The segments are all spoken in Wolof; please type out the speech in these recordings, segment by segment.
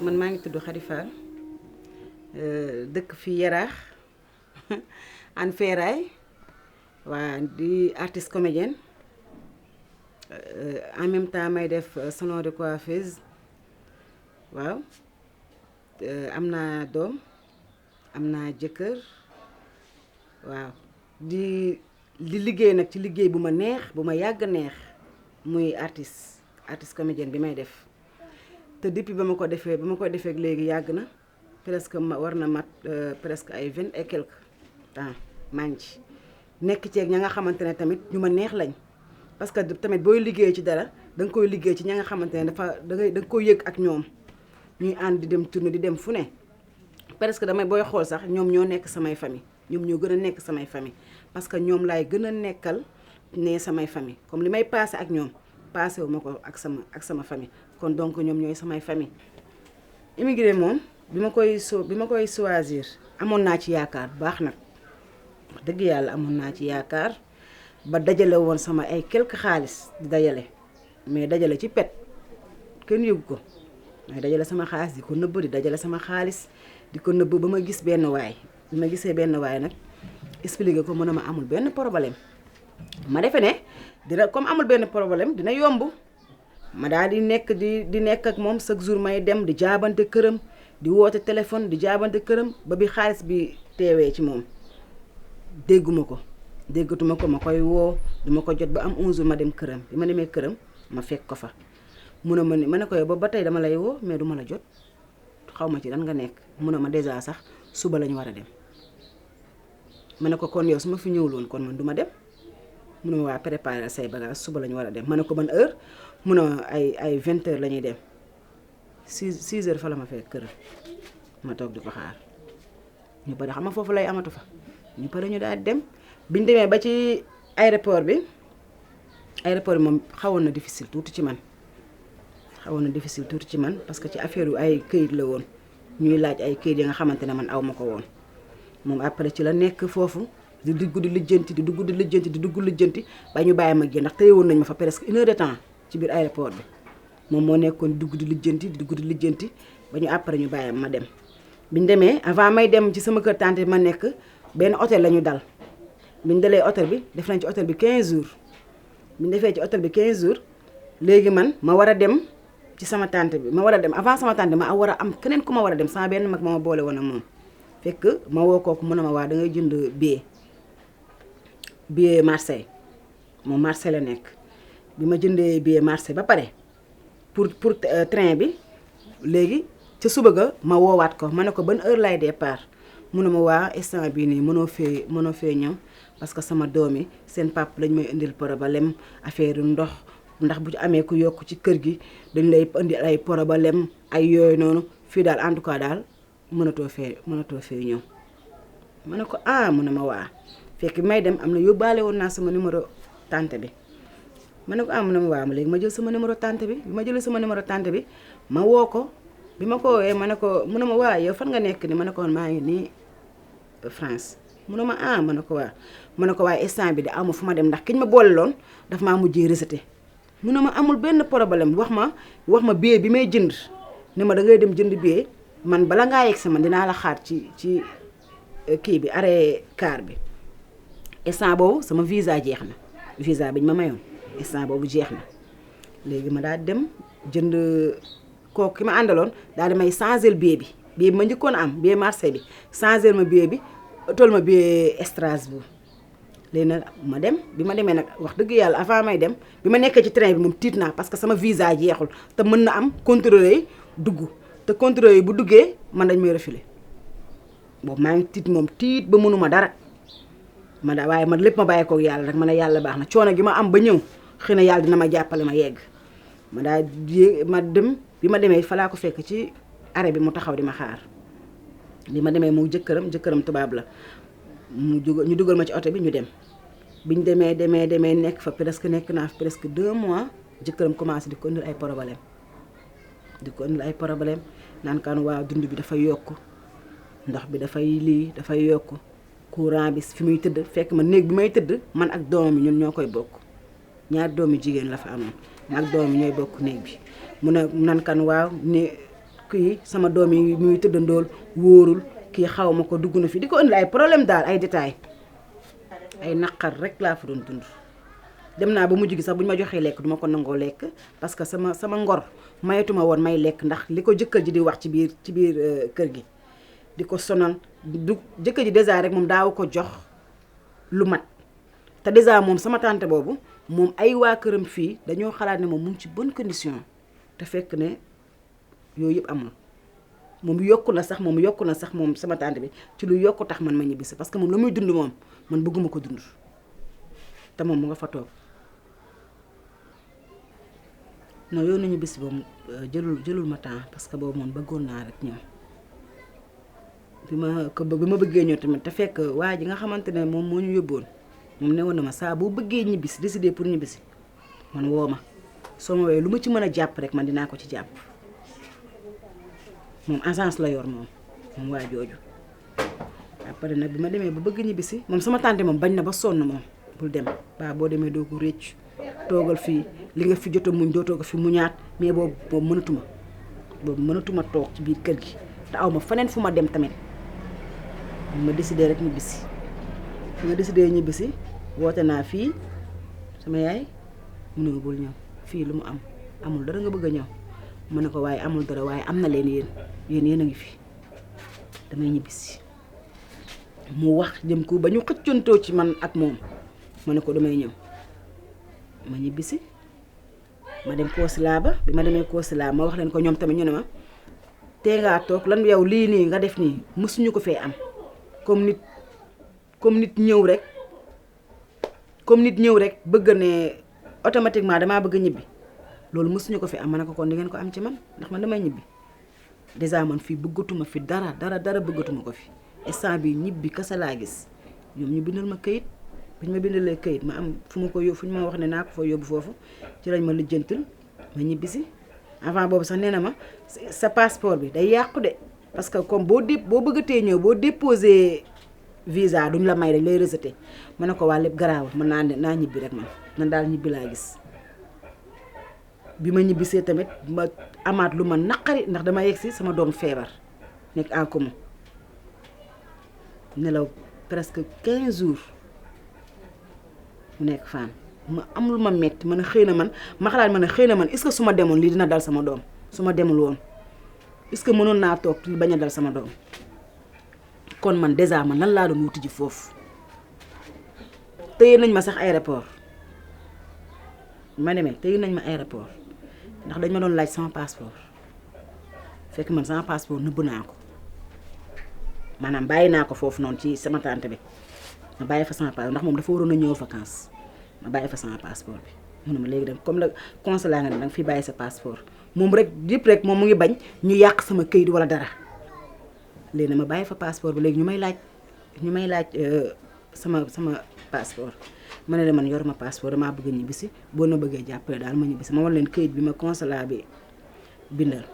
man maa ngi tudd Khady Fall dëkk fii Yaraax Hann Ferraille waa di artiste comédienne en même temps may def salon de coiffeuse waaw am naa doom am naa jëkkër waaw di liggéey nag ci liggéey bu ma neex bu ma yàgg neex muy artiste comédienne bi may def te depuis ba ma ko defee léegi yàgg na presque war na mat presque ay 20 et quelques temps maa ngi ci nekk ceeg ña nga xamante ne tamit ñu ma neex lañ parce que tamit booy liggéey ci dara da nga koy liggéey ci ña nga xamante ne da nga koy yëg ak ñoom ñuy ànd di dem tournée di dem fu ne presque damay booy xool sax ñoom ñoo nekk samay famille ñoom ñoo gën a nekk samay famille parce que ñoom laay gën a nekkal ne samay famille comme li may passé ak ñoom passé wu ma ko ak sama famille kon donc ñoom ñooy samay famille. immigré moom bi ma koy choisir amoon naa ci yaakaar bu baax nag wax dëgg yàlla amoon naa ci yaakaar ba dajale woon sama ay quelques xaalis di dajale mais dajale ci pet kenn yëgu ko may dajale sama xaalis di ko nëbb di dajale sama xaalis di ko nëbb ba ma gis benn waay bi ma gisee benn waay nag expliqué ko mu ne ma amul benn problème ma defe ne dina comme amul benn problème dina yomb ma daal di nekk ak moom chaque jour may dem di jaabante këram di woote téléphone di jaabante këram ba bi xaalis bi teewee ci moom déggatuma ko ma koy woo duma ko jot ba am 11 jours ma dem këram bi ma demee këram ma fekk ko fa mu ne ma ne ko yow ba tey dama lay woo mais duma la jot xaw ma ci lan nga nekk mu ne ma déjà sax suba lañu war a dem ma ne ko kon yow su ma fi ñëwuloon kon man du ma dem mu ne ma waa préparer say bagage suba lañu war a dem ma ne ko ban heure mu ne ay 20 heures la ñuy dem 6 heures fa la ma fekk këram ma toog di ko xaar ñu bari xam nga foofu lay amatu fa ñu pare ñu daal dem biñ demee ba ci aéroport bi moom xawoon na difficile tuuti ci man parce que ci affaire yu ay këyit la woon ñuy laaj ay këyit yi nga xamante ne man aw ma ko woon moom après ci la nekk foofu di dugg di lijjanti ba ñu bàyyi ma génn ndax tëye woon nañ ma fa presque 1 heure de temps ci biir aéroport bi moom moo nekkoon dugg di lijjanti ba ñu après ñu bàyyi ma dem biñ demee avant may dem ci sama kër tante ma nekk benn hôtel la ñu dal biñ dalee hôtel bi def nañ ci hôtel bi 15 jours biñ defee ci hôtel bi 15 jours léegi man ma war a dem ci sama tante bi ma war a dem avant sama tante ma war a am keneen ku ma war a dem sama benn mag ma boole woon ak moom fekk ma woo kooku mu ne ma waa da ngay jënd billet Marseille moom Marseille la nekk bi ma jëndee billet Marseille ba pare pour train bi léegi ca suba ga ma woowaat ko ma ne ko ban heure lay départ mu ne ma waa instant bii nii mënoo fee ñëw parce que sama doom yi seen pap lañ may indil problème affaire ndox ndax bu ci amee ku yokk ci kër gi dañ lay indil ay problème ay yooyu noonu fii daal en tout cas daal mënatoo fee ñëw ma ne ko mu ne ma waa fekk may dem am na yóbbaale woon naa sama numéro tante bi ma ne ko mu ne ma waa ma léegi ma jël sama numéro tante bi bi ma jëlee sama numéro tante bi ma woo ko bi ma ko woowee ma ne ko mu ne ma waa yow fan nga nekk ni ma ne ko maa ngi nii France mu ne ma ma ne ko waa ma ne ko waaye instant bi de amu fu ma dem ndax kiñ ma boole loon daf maa mujjee rejeté mu ne ma amul benn problème wax ma billet bi may jënd ne ma da ngay dem jënd billet man bala ngaa yegg si man dinaa la xaar ci kii bi arrêt car bi instant boobu sama visa jeex na visa biñ ma mayoon instant boobu jeex na léegi ma daal dem jënd kooku ki ma àndaloon daal di may changer billet bi ma njëkkoon a am billet Marseille bi changer ma billet bi toll ma billet Strasbourg léegi nag ma dem bi ma demee nag wax dëgg yàlla avant may dem bi ma nekkee ci train bi moom tiit naa parce que sama visa jeexul te mën na am contrôleur yi dugg te contrôleur yi bu duggee man dañ may refiler boobu maa ngi tiit ba mënuma dara waaye man lépp ma bàyyi ko yàlla rek ma ne yàlla baax na coono gi ma am ba ñëw xëy na yàlla dina ma jàppale ma yegg ma dem bi ma demee fa laa ko fekk ci arrêt bi mu taxaw di ma xaar bi ma demee mu jëkkëram tubaab la ñu dugal ma ci oto bi ñu dem biñ demee nekk fa nekk naa fa presque 2 mois jëkkëram commencé di ko indil ay problème naan kan waaw dund bi dafay yokk ndox bi dafay yokk courant bi fi muy tëdd fekk ma néeg bi may tëdd man ak doomam yi ñun ñoo koy bokk ñaar doomi jigéen la fa amoon ak doomam yi ñooy bokk néeg bi mu ne nan kan waaw ni kii sama doom yi muy tëddandool wóorul kii xaw ma ko dugg na fi di ko indi ay problème daal ay détails ay naqar rek laa fa doon dund. dem naa ba mujj gi sax bu ñu ma joxee lekk duma ko nangoo lekk parce que sama ngor mayatuma woon may lekk ndax li ko jëkkër ji di wax ci biir kër gi di ko sonal du jëkkër ji dèjà rek moom daaw ko jox lu mat te dèjà moom sama tante boobu moom ay waa këram fii dañoo xalaat ne moom mu ngi ci bonne condition te fekk ne yooyu yëpp amul moom yokku na sax moom sama tante bi ci lu yokku tax man ma ñibbisi parce que moom la muy dund moom man bëgguma ko dund te moom mu nga fa toog non yow nañu bis boobu jëlul ma temps parce que boobu moom bëggoon naa rek ñëw bi ma bëggee ñëw tamit te fekk waa ji nga xamante ne moom moo ñu yóbboon moom ne woon na ma saa boo bëggee ñibbisi décider pour ñibbisi man woo ma soo ma woowee lu ma ci mën a jàpp rek man dinaa ko ci jàpp moom agence la yor moom waa jooju après nag bi ma demee ba bëgg ñibbisi moom sama tante moom bañ na ba sonn moom bul dem baa boo demee doo ko réccu toogal fii li nga fi jot a muñ dootoo ko fi muñaat mais boobu mënatuma toog ci biir kër gi te aw ma feneen fu ma dem tamit ma décidé rek ñibbisi ma décidé ñibbisi woote naa fii sama yaay mu ne ma bul ñëw fii lu mu amul dara nga bëgg a ñëw mu ne ko waaye amul dara waaye am na leen yéen a ngi fi damay ñibbisi mu wax jëm ko ba ñu xëccantoo ci man ak moom ma ne ko damay ñëw ma ñibbisi ma dem consulat ba bi ma demee consulat ma wax leen ko ñoom tamit ñu ne ma tee ngaa toog lan yow lii nii nga def nii mësuñu ko fee am comme nit ñëw rek bëgg ne automatiquement damaa bëgg ñibbi loolu mësuñu ko fi am ma ne ko kon di ngeen ko am ci man ndax man damay ñibbi dèjà man fii bëggatuma fi dara bëggatuma ko fi instant bi ñibbi kasa laa gis ñoom ñu bindal ma këyit bañ ma bindalee këyit ma am fu ma ko yóbbu fu ñu ma wax ne naa ko fa yóbbu foofu ci lañ ma lijjantil ma ñibbisi avant boobu sax nee na ma sa passeport bi day yàqu de parce que comme boo bëggatee ñëw boo déposé visa duñ la may dañ lay rejeté ma ne ko waa lépp garaawul man naa ñibbi rek man daal ñibbi laa gis bi ma ñibbisee tamit ma amaat lu ma naqari ndax dama yegsi sama doom feebar nekk en coma nelaw presque 15 jours mu nekk fan ma am lu ma metti ma xëy na man est-ce que su ma demoon lii dina dal sama doom su ma demul woon est-ce que mënoon naa toog li bañ a dal sama doom kon man dèjà man lan laa doon wuti ji foofu tëye nañ ma sax aéroport ma demee tëye nañ ma aéroport ndax dañ ma doon laaj sama passeport fekk man sama passeport nëbb naa ko maanaam bàyyi naa ko foofu noonu ci sama tante bi ma bàyyi fa sama passeport ndax moom dafa waroon a ñëw vacances ma bàyyi fa sama passeport bi mu ne ma léegi dem comme la consulat nga ne danga fi bàyyi sa passeport moom rek yëpp rek moom mu ngi bañ ñu yàq sama këyit wala dara léegi ma bàyyi fa passeport bi léegi ñu may laaj sama passeport ma ne la man yor ma passeport damaa bëgg a ñibbisi boo na bëggee jàppale daal ma ñibbisi ma wan leen këyit bi ma consulat bi bindal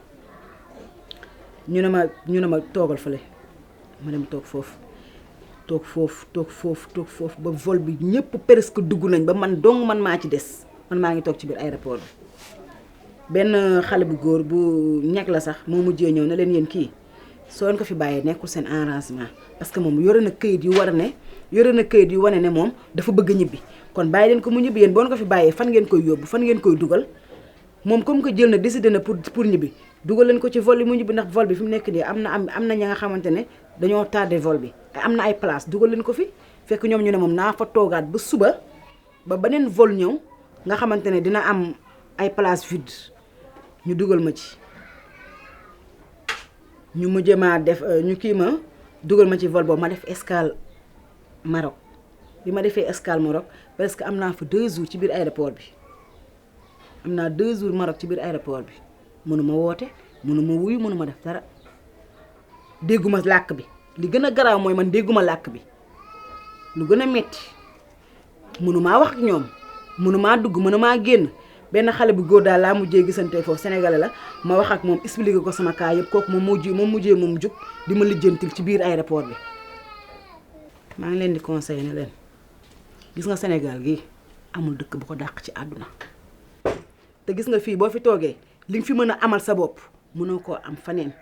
ñu ne ma toogal fële ma dem toog foofu ba vol bi ñëpp presque dugg nañ ba man maa ci des man maa ngi toog ci biir aéroport bi benn xale bu góor bu ñeg la sax moo mujjee ñëw ne leen yéen kii soo leen ko fi bàyyee nekkul seen arrangement parce que moom yore na këyit yu wane ne moom dafa bëgg ñibbi kon bàyyi leen ko mu ñibbi yéen boo ko fi bàyyee fan ngeen koy yóbbu fan ngeen koy dugal moom comme que jël na décidé na pour ñibbi dugal leen ko ci vol bi mu ñibbi ndax vol bi fi mu nekk nii am na ña nga xamante ne dañoo tardé vol bi am na ay place dugal leen ko fi fekk ñoom ñu ne moom naa fa toogaat ba suba ba beneen vol ñëw nga xamante ne dina am ay place vide ñu dugal ma ci ñu mujjee maa def ñu kii ma dugal ma ci vol boobu ma def escale Maroc bi ma defee escale Maroc parce que am naa fa 2 jours ci biir aéroport bi am naa 2 jours Maroc ci biir aéroport bi mënuma woote mënuma wuyu mënuma def dara dégguma làkk bi li gën a garaaw mooy man dégguma làkk bi lu gën a metti mënumaa wax ak ñoom mënumaa dugg mënumaa génn benn xale bu góor daal laa mujjee gisante foofu sénégalais la ma wax ak moom expliqué ko sama cas yëpp kooku moom mujjee jug di ma lijjantil ci biir aéroport bi. maa ngi leen di conseillé ne leen gis nga Sénégal gi amul dëkk bu ko dàq ci àdduna te gis nga fii boo fi toogee li nga fi mën a amal sa bopp mënoo koo am faneen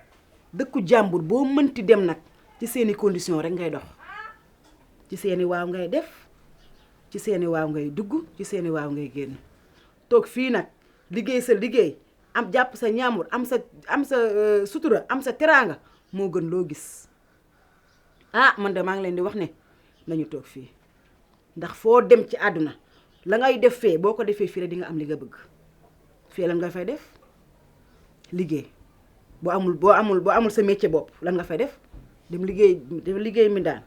dëkku jàmbur boo mënti dem nag ci seeni condition rek ngay dox ci seeni waaw ngay def ci seeni waaw ngay dugg ci seeni waaw ngay génn toog fii nag liggéey sa liggéey am jàpp sa ñaamur am sa sutura am sa teraanga moo gën loo gis man de maa ngi leen di wax ne nañu toog fii ndax foo dem ci àdduna la ngay def fee boo ko defee fii rek di nga am li nga bëgg fii lan nga fay def liggéey boo amul sa métier bopp lan nga fay def dem liggéey mindaan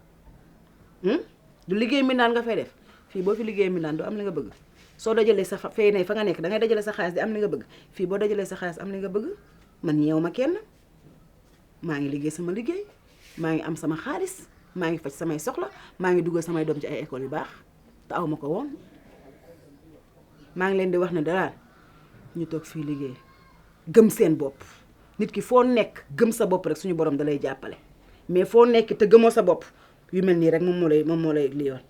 du liggéey mindaan nga fay def fii boo fi liggéey mindaan doo am li nga bëgg soo dajalee sa fee ne fa nga nekk da ngay dajale sa xaalis di am li nga bëgg fii boo dajalee sa xaalis am li nga bëgg man ñeew ma kenn maa ngi liggéey sama liggéey maa ngi am sama xaalis maa ngi faj samay soxla maa ngi dugal samay doom ci ay école yu baax te aw ma ko woon maa ngi leen di wax ne daal ñu toog fii liggéey gëm seen bopp nit ki foo nekk gëm sa bopp rek suñu borom da lay jàppale mais foo nekk te gëmoo sa bopp yu mel nii rek moom moo lay li yoon